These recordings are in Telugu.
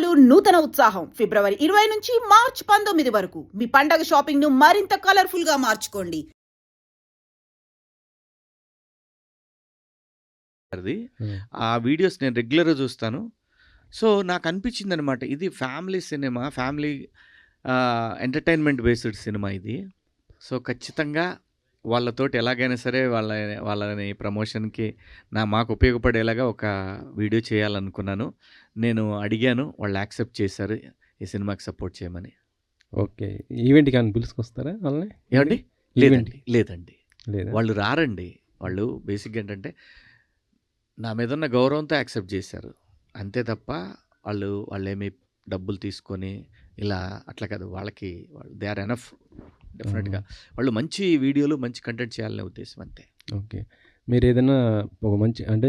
కొనుగోళ్లు నూతన ఉత్సాహం. ఫిబ్రవరి 20 నుంచి మార్చ్ 19 వరకు మీ పండగ షాపింగ్ ను మరింత కలర్ఫుల్ గా మార్చుకోండి. ఆ వీడియోస్ నేను రెగ్యులర్గా చూస్తాను. సో నాకు అనిపించింది అనమాట, ఇది family cinema, family entertainment based cinema ఇది. సో ఖచ్చితంగా వాళ్ళతోటి ఎలాగైనా సరే వాళ్ళని ప్రమోషన్కి మాకు ఉపయోగపడేలాగా ఒక వీడియో చేయాలనుకున్నాను. నేను అడిగాను, వాళ్ళు యాక్సెప్ట్ చేశారు ఈ సినిమాకి సపోర్ట్ చేయమని. ఓకే. ఈవెంట్‌కి ఏమైనా పిలుచుకొస్తారా వాళ్ళని? ఏమండి? ఈవెంట్‌కి? లేదండి. లేదా? వాళ్ళు రారండి. వాళ్ళు బేసిక్గా ఏంటంటే నా మీద ఉన్న గౌరవంతో యాక్సెప్ట్ చేశారు అంతే తప్ప వాళ్ళేమి డబ్బులు తీసుకొని ఇలా అట్లా కాదు. వాళ్ళు దే ఆర్ ఎనఫ్. డెఫినెట్గా వాళ్ళు మంచి వీడియోలు, మంచి కంటెంట్ చేయాలనే ఉద్దేశం అంతే. ఓకే. మీరు ఏదైనా ఒక మంచి అంటే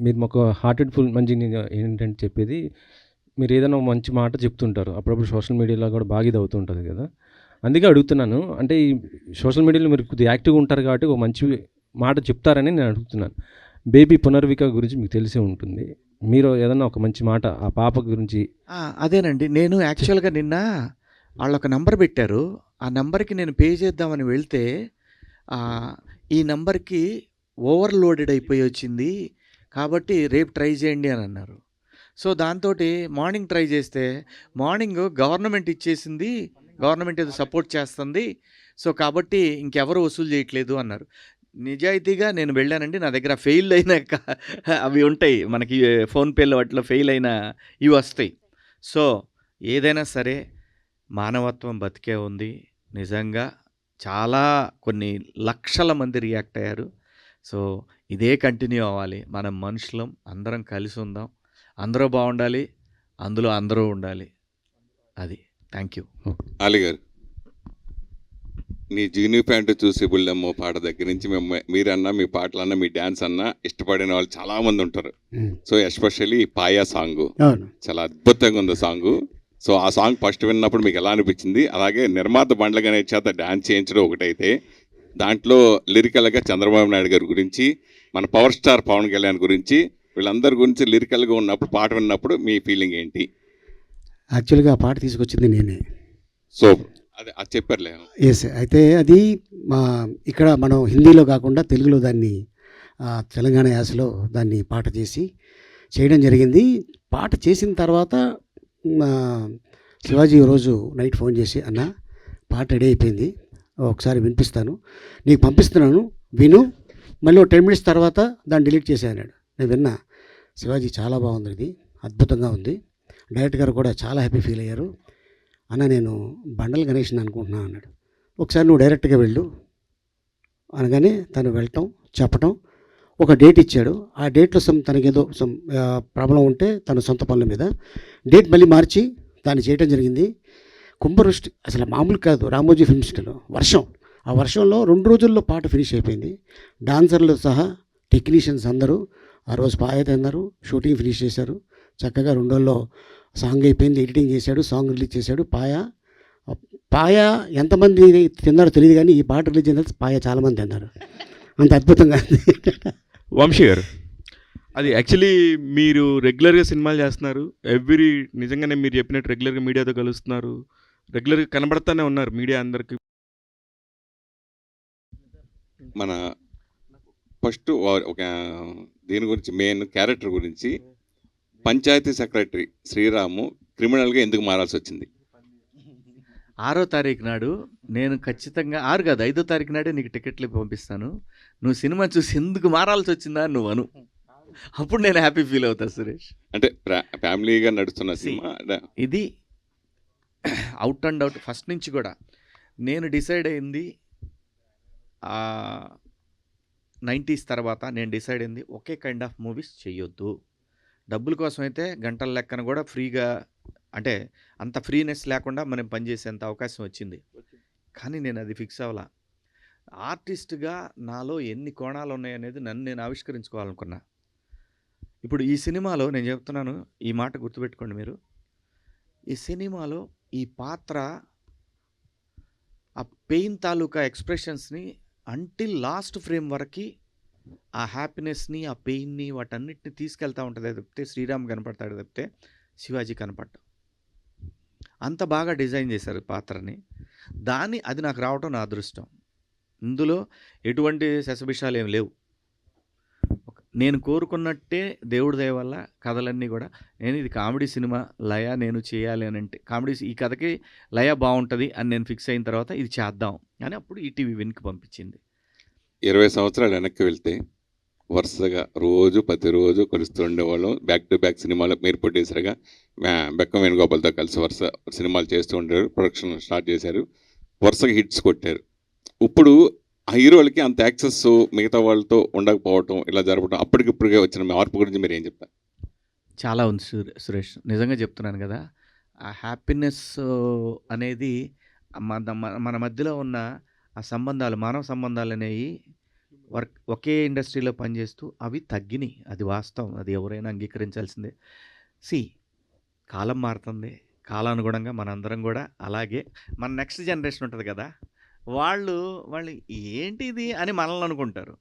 మీరు మాకు హార్టెడ్ ఫుల్ మంచి ఏంటంటే చెప్పేది, మీరు ఏదైనా ఒక మంచి మాట చెప్తుంటారు. అప్పుడప్పుడు సోషల్ మీడియాలో కూడా బాగా ఇది అవుతుంటుంది కదా. అందుకే అడుగుతున్నాను. అంటే ఈ సోషల్ మీడియాలో మీరు కొద్దిగా యాక్టివ్గా ఉంటారు కాబట్టి ఒక మంచి మాట చెప్తారని నేను అడుగుతున్నాను. బేబీ పునర్విక గురించి మీకు తెలిసే ఉంటుంది. మీరు ఏదన్నా ఒక మంచి మాట ఆ పాప గురించి. అదేనండి, నేను యాక్చువల్గా నిన్న వాళ్ళు ఒక నంబర్ పెట్టారు. ఆ నెంబర్కి నేను పే చేద్దామని వెళ్తే ఈ నెంబర్కి ఓవర్లోడెడ్ అయిపోయి వచ్చింది కాబట్టి రేపు ట్రై చేయండి అని అన్నారు. సో దాంతో మార్నింగ్ ట్రై చేస్తే మార్నింగ్ గవర్నమెంట్ ఇచ్చేసింది, గవర్నమెంట్ ఏదో సపోర్ట్ చేస్తుంది, సో కాబట్టి ఇంకెవరు వసూలు చేయట్లేదు అన్నారు. నిజాయితీగా నేను వెళ్ళానండి. నా దగ్గర ఫెయిల్ అయిన అవి ఉంటాయి మనకి, ఫోన్పేలో వాటిలో ఫెయిల్ అయిన ఇవి వస్తాయి. సో ఏదైనా సరే మానవత్వం బతికే ఉంది. నిజంగా చాలా కొన్ని లక్షల మంది రియాక్ట్ అయ్యారు. సో ఇదే కంటిన్యూ అవ్వాలి. మనం మనుషులం, అందరం కలిసి ఉందాం, అందరూ బాగుండాలి, అందులో అందరూ ఉండాలి. అది. Thank you. అలీ గారు, నీ జీనీ ప్యాంటు చూసి బుల్లెమ్మో పాట దగ్గర నుంచి మీరన్నా, మీ పాటలన్నా, మీ డ్యాన్స్ అన్నా ఇష్టపడిన వాళ్ళు చాలామంది ఉంటారు. సో ఎస్పెషల్లీ పాయా సాంగ్ చాలా అద్భుతంగా ఉంది సాంగ్. సో ఆ సాంగ్ ఫస్ట్ విన్నప్పుడు మీకు ఎలా అనిపించింది? అలాగే నిర్మాత బండ్ల గణేష్ చేత డ్యాన్స్ చేయించడం ఒకటైతే, దాంట్లో లిరికల్గా చంద్రబాబు నాయుడు గారి గురించి, మన పవర్ స్టార్ పవన్ కళ్యాణ్ గురించి, వీళ్ళందరి గురించి లిరికల్గా ఉన్నప్పుడు పాట విన్నప్పుడు మీ ఫీలింగ్ ఏంటి? యాక్చువల్గా ఆ పాట తీసుకొచ్చింది నేనే. సో అది చెప్పారులే. ఎస్. అయితే అది ఇక్కడ మనం హిందీలో కాకుండా తెలుగులో దాన్ని తెలంగాణ యాసలో దాన్ని పాట చేయడం జరిగింది. పాట చేసిన తర్వాత శివాజీ రోజు నైట్ ఫోన్ చేసి, అన్న పాట రెడీ అయిపోయింది, ఒకసారి వినిపిస్తాను, నీకు పంపిస్తున్నాను, విను, మళ్ళీ 10 minutes తర్వాత దాన్ని డిలీట్ చేసే అన్నాడు. నేను విన్నా. శివాజీ చాలా బాగుంది, ఇది అద్భుతంగా ఉంది, డైరెక్టర్ గారు కూడా చాలా హ్యాపీ ఫీల్ అయ్యారు, అన్న నేను బండల గణేష్ని అనుకుంటున్నాను అన్నాడు. ఒకసారి నువ్వు డైరెక్ట్గా వెళ్ళు అనగానే తను వెళ్ళటం, చెప్పటం, ఒక డేట్ ఇచ్చాడు. ఆ డేట్లో తనకేదో ప్రాబ్లం ఉంటే తన సొంత పనుల మీద డేట్ మళ్ళీ మార్చి దాన్ని చేయడం జరిగింది. కుంభవృష్టి అసలు మామూలు కాదు. రామోజీ ఫిల్మ్ సిటీలో వర్షం, ఆ వర్షంలో 2 రోజుల్లో పాట ఫినిష్ అయిపోయింది. డాన్సర్లు సహా టెక్నీషియన్స్ అందరూ ఆ రోజు పాయ తిన్నారు, షూటింగ్ ఫినిష్ చేశారు. చక్కగా 2 రోజుల్లో సాంగ్ అయిపోయింది, ఎడిటింగ్ చేశాడు, సాంగ్ రిలీజ్ చేశాడు. పాయ ఎంతమంది తిన్నారో తెలియదు కానీ ఈ పాట రిలీజ్ అయిన తర్వాత పాయ చాలామంది తిన్నారు. అంత అద్భుతంగా. వంశీ గారు, అది యాక్చువల్లీ మీరు రెగ్యులర్గా సినిమాలు చేస్తున్నారు, నిజంగానే మీరు చెప్పినట్టు రెగ్యులర్గా మీడియాతో కలుస్తున్నారు, రెగ్యులర్గా కనబడతానే ఉన్నారు మీడియా అందరికి. మన ఫస్ట్ ఒక దీని గురించి, మెయిన్ క్యారెక్టర్ గురించి, పంచాయతీ సెక్రటరీ శ్రీరాము క్రిమినల్గా ఎందుకు మారాల్సి వచ్చింది? 6వ తారీఖు నాడు నేను ఖచ్చితంగా 6 కాదు 5వ తారీఖు నాడే నీకు టికెట్లు పంపిస్తాను, నువ్వు సినిమా చూసి ఎందుకు మారాల్సి వచ్చిందా నువ్వు అను, అప్పుడు నేను హ్యాపీ ఫీల్ అవుతా సురేష్. అంటే ఫ్యామిలీగా నడుస్తున్న సినిమా ఇది, అవుట్ అండ్ అవుట్ ఫస్ట్ నుంచి కూడా నేను డిసైడ్ అయింది 90s తర్వాత నేను డిసైడ్ అయింది ఒకే కైండ్ ఆఫ్ మూవీస్ చేయొద్దు. డబ్బుల కోసం అయితే గంటల లెక్కన కూడా ఫ్రీగా, అంటే అంత ఫ్రీనెస్ లేకుండా మనం పనిచేసేంత అవకాశం వచ్చింది. కానీ నేను అది ఫిక్స్ అవ్వాలా. ఆర్టిస్ట్గా నాలో ఎన్ని కోణాలు ఉన్నాయనేది నన్ను నేను ఆవిష్కరించుకోవాలనుకున్నా. ఇప్పుడు ఈ సినిమాలో నేను చెప్తున్నాను, ఈ మాట గుర్తుపెట్టుకోండి మీరు, ఈ సినిమాలో ఈ పాత్ర ఆ పెయిన్ తాలూకా ఎక్స్ప్రెషన్స్ని అంటిల్ లాస్ట్ ఫ్రేమ్ వరకు ఆ హ్యాపీనెస్ని, ఆ పెయిన్ని, వాటన్నిటిని తీసుకెళ్తూ ఉంటుంది తప్పితే శ్రీరామ్ కనపడతాడు తప్పితే శివాజీ కనపడ్డాడు. అంత బాగా డిజైన్ చేశారు పాత్రని. అది నాకు రావటం నా అదృష్టం. ఇందులో ఎటువంటి శషబిషాలు ఏమి లేవు. నేను కోరుకున్నట్టే దేవుడి దయ వల్ల కథలన్నీ కూడా ఇది కామెడీ సినిమా లయ నేను చేయాలి అని అంటే ఈ కథకి లయ బాగుంటుంది అని నేను ఫిక్స్ అయిన తర్వాత ఇది చేద్దాం అని అప్పుడు ఈటీవీ వెనక్కి పంపించింది. 20 సంవత్సరాలు వెనక్కి వెళ్తే వరుసగా ప్రతిరోజు కలుస్తూ ఉండేవాళ్ళం. బ్యాక్ టు బ్యాక్ సినిమాలు మీరు ప్రొడ్యూసర్గా బెక్కం వేణుగోపాల్తో కలిసి వరుస సినిమాలు చేస్తూ ఉండేవారు. ప్రొడక్షన్ స్టార్ట్ చేశారు, వరుసగా హిట్స్ కొట్టారు. ఇప్పుడు ఆ హీరోలకి అంత యాక్సెస్ మిగతా వాళ్ళతో ఉండకపోవటం, ఇలా జరగడం, అప్పటికిప్పుడుగా వచ్చిన మార్పు గురించి మీరు ఏం చెప్తారు? చాలా ఉంది సురేష్, నిజంగా చెప్తున్నాను కదా. ఆ హ్యాపీనెస్ అనేది మన మధ్యలో ఉన్న ఆ సంబంధాలు, మానవ సంబంధాలు అనేవి ఒకే ఇండస్ట్రీలో పనిచేస్తూ అవి తగ్గినాయి. అది వాస్తవం, అది ఎవరైనా అంగీకరించాల్సిందే. కాలం మారుతుంది, కాలానుగుణంగా మనందరం కూడా అలాగే మన నెక్స్ట్ జనరేషన్ ఉంటుంది కదా, వాళ్ళు ఏంటి ఇది అని మనల్ని అనుకుంటారు.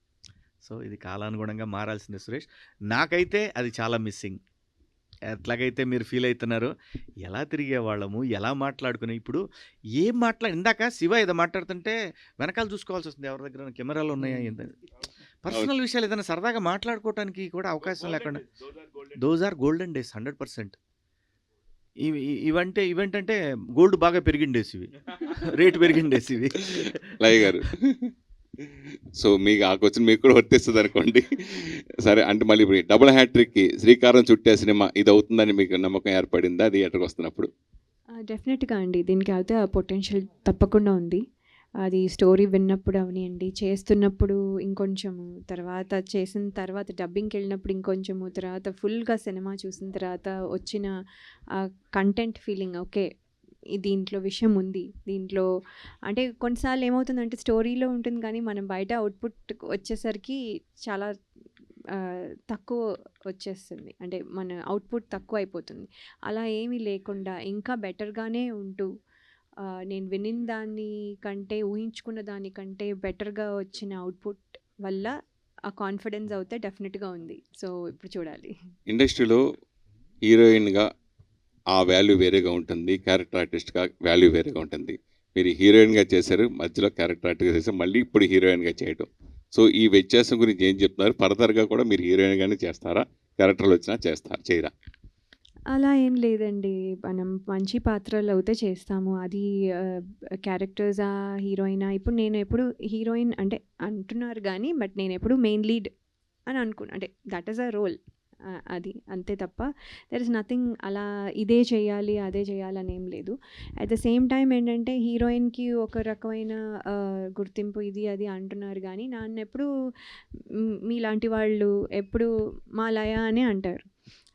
సో ఇది కాలానుగుణంగా మారాల్సిందే సురేష్. నాకైతే అది చాలా మిస్సింగ్. ఎట్లాగైతే మీరు ఫీల్ అవుతున్నారో, ఎలా తిరిగేవాళ్ళము, ఎలా మాట్లాడుకుని, ఇప్పుడు ఇందాక శివ ఏదో మాట్లాడుతుంటే వెనకాల చూసుకోవాల్సి వస్తుంది, ఎవరి దగ్గర కెమెరాలు ఉన్నాయా, పర్సనల్ విషయాలు ఏదైనా సరదాగా మాట్లాడుకోవడానికి కూడా అవకాశం లేకుండా. Those are golden days 100%. ఇవంటే గోల్డ్ బాగా పెరిగిండేసి, రేటు పెరిగిండేసి లయ గారు. సో మీకు ఆ క్వశ్చన్ మీకు కూడా వర్తిస్తుంది అనుకోండి. సరే, అంటే మళ్ళీ ఇప్పుడు డబుల్ హ్యాట్రిక్కి శ్రీకారం చుట్టే సినిమా ఇది అవుతుందని మీకు నమ్మకం ఏర్పడిందా థియేటర్కి వస్తున్నప్పుడు? డెఫినెట్గా అండి, దీనికి అయితే ఆ పొటెన్షియల్ తప్పకుండా ఉంది. అది స్టోరీ విన్నప్పుడు అవనివ్వండి, చేస్తున్నప్పుడు ఇంకొంచెము, తర్వాత చేసిన తర్వాత డబ్బింగ్కి వెళ్ళినప్పుడు ఇంకొంచెము, తర్వాత ఫుల్గా సినిమా చూసిన తర్వాత వచ్చిన కంటెంట్ ఫీలింగ్, ఓకే దీంట్లో విషయం ఉంది, దీంట్లో అంటే కొన్నిసార్లు ఏమవుతుందంటే స్టోరీలో ఉంటుంది కానీ మనం బయట అవుట్పుట్ వచ్చేసరికి చాలా తక్కువ వచ్చేస్తుంది, అంటే మన అవుట్పుట్ తక్కువ అయిపోతుంది. అలా ఏమీ లేకుండా ఇంకా బెటర్గానే ఉంటూ నేను వినిన దాని కంటే, ఊహించుకున్న దానికంటే బెటర్గా వచ్చిన అవుట్పుట్ వల్ల ఆ కాన్ఫిడెన్స్ అయితే డెఫినెట్గా ఉంది. సో ఇప్పుడు చూడాలి. ఇండస్ట్రీలో హీరోయిన్గా ఆ వాల్యూ వేరేగా ఉంటుంది, క్యారెక్టర్ ఆర్టిస్ట్గా వాల్యూ వేరేగా ఉంటుంది. మీరు హీరోయిన్గా చేశారు, మధ్యలో క్యారెక్టర్ ఆర్టిస్ట్గా చేశారు, మళ్ళీ ఇప్పుడు హీరోయిన్గా చేయడం. సో ఈ వ్యత్యాసం గురించి ఏం చెప్తున్నారు? ఫర్దర్గా కూడా మీరు హీరోయిన్గానే చేస్తారా, క్యారెక్టర్లు వచ్చినా చేయరా? అలా ఏం లేదండి, మనం మంచి పాత్రలు అయితే చేస్తాము. అది క్యారెక్టర్సా, హీరోయినా, ఇప్పుడు నేను ఎప్పుడు హీరోయిన్ అంటే అంటున్నారు కానీ బట్ నేను ఎప్పుడు మెయిన్ లీడ్ అని అంటే దట్ ఈస్ అ రోల్, అది అంతే తప్ప దెర్ ఇస్ నథింగ్ అలా ఇదే చేయాలి అదే చేయాలని ఏం లేదు. అట్ ద సేమ్ టైం ఏంటంటే హీరోయిన్కి ఒక రకమైన గుర్తింపు ఇది అది అంటున్నారు కానీ నన్ను ఎప్పుడు మీలాంటి వాళ్ళు ఎప్పుడు మా లయ అనే అంటారు.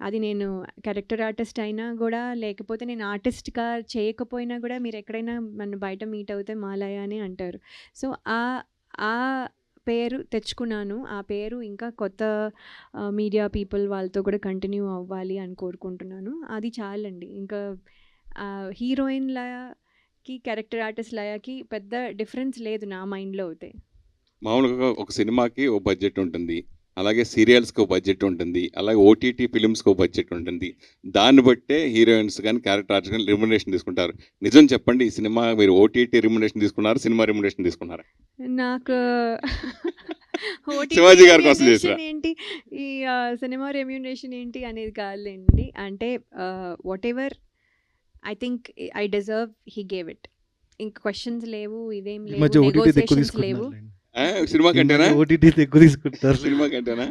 అది నేను క్యారెక్టర్ ఆర్టిస్ట్ అయినా కూడా, లేకపోతే నేను ఆర్టిస్ట్గా చేయకపోయినా కూడా, మీరు ఎక్కడైనా నన్ను బయట మీట్ అవుతే మా లయ అనే అంటారు. సో ఆ పేరు తెచ్చుకున్నాను. ఆ పేరు ఇంకా కొత్త మీడియా పీపుల్ వాళ్ళతో కూడా కంటిన్యూ అవ్వాలి అని కోరుకుంటున్నాను. అది చాలండి. ఇంకా హీరోయిన్ లయకి క్యారెక్టర్ ఆర్టిస్ట్ లయకి పెద్ద డిఫరెన్స్ లేదు నా మైండ్లో అయితే. మామూలుగా ఒక సినిమాకి ఓ బడ్జెట్ ఉంటుంది, అలాగే సీరియల్స్కి ఒక బడ్జెట్ ఉంటుంది, అలాగే ఓటీటీ ఫిలిమ్స్కి ఒక బడ్జెట్ ఉంటుంది. దాన్ని బట్టే హీరోయిన్స్ కానీ క్యారెక్టర్ ఆర్టిస్ట్ కానీ రెమ్యునరేషన్ తీసుకుంటారు. నిజం చెప్పండి, ఈ సినిమా మీరు ఓటీటీ రెమ్యునరేషన్ తీసుకున్నారు, సినిమా రెమ్యునరేషన్ తీసుకున్నారా? నాకు శివాజీ గారి కోసం చేసిరా? ఏంటి ఈ సినిమా రెమ్యూనరేషన్ ఏంటి అనేది కాదులేండి. అంటే what ever I think I deserve, he gave it. ఇంక క్వశ్చన్స్ లేవు, ఇదేం లేవు, నెగోసియేషన్స్ లేవు. సినిమా కంటేనా? ఓటీటీ ఎక్కువ తీసుకుంటారు. సినిమా కంటేనా?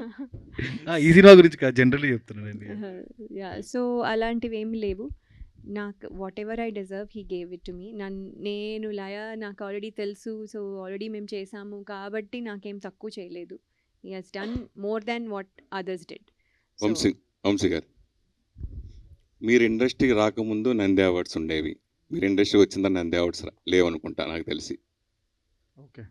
ఈ సినిమా గురించి కాదు, జనరల్లీ చెప్తున్నానండి. సో అలాంటివి ఏమి లేవు. నాకు whatever I deserve he gave it to me. నేను లయ నాకు ఆల్రెడీ తెలుసు, సో ఆల్రెడీ మేము చేసాము కాబట్టి నాకేం తక్కువ చేయలేదు. He has done more than what others did. Vamsi గారు, మీరు ఇండస్ట్రీకి రాకముందు నంది అవార్డ్స్ ఉండేవి, మీరు ఇండస్ట్రీకి వచ్చిందని నంది అవార్డ్స్ లేవనుకుంటా నాకు తెలిసి. ఓకే.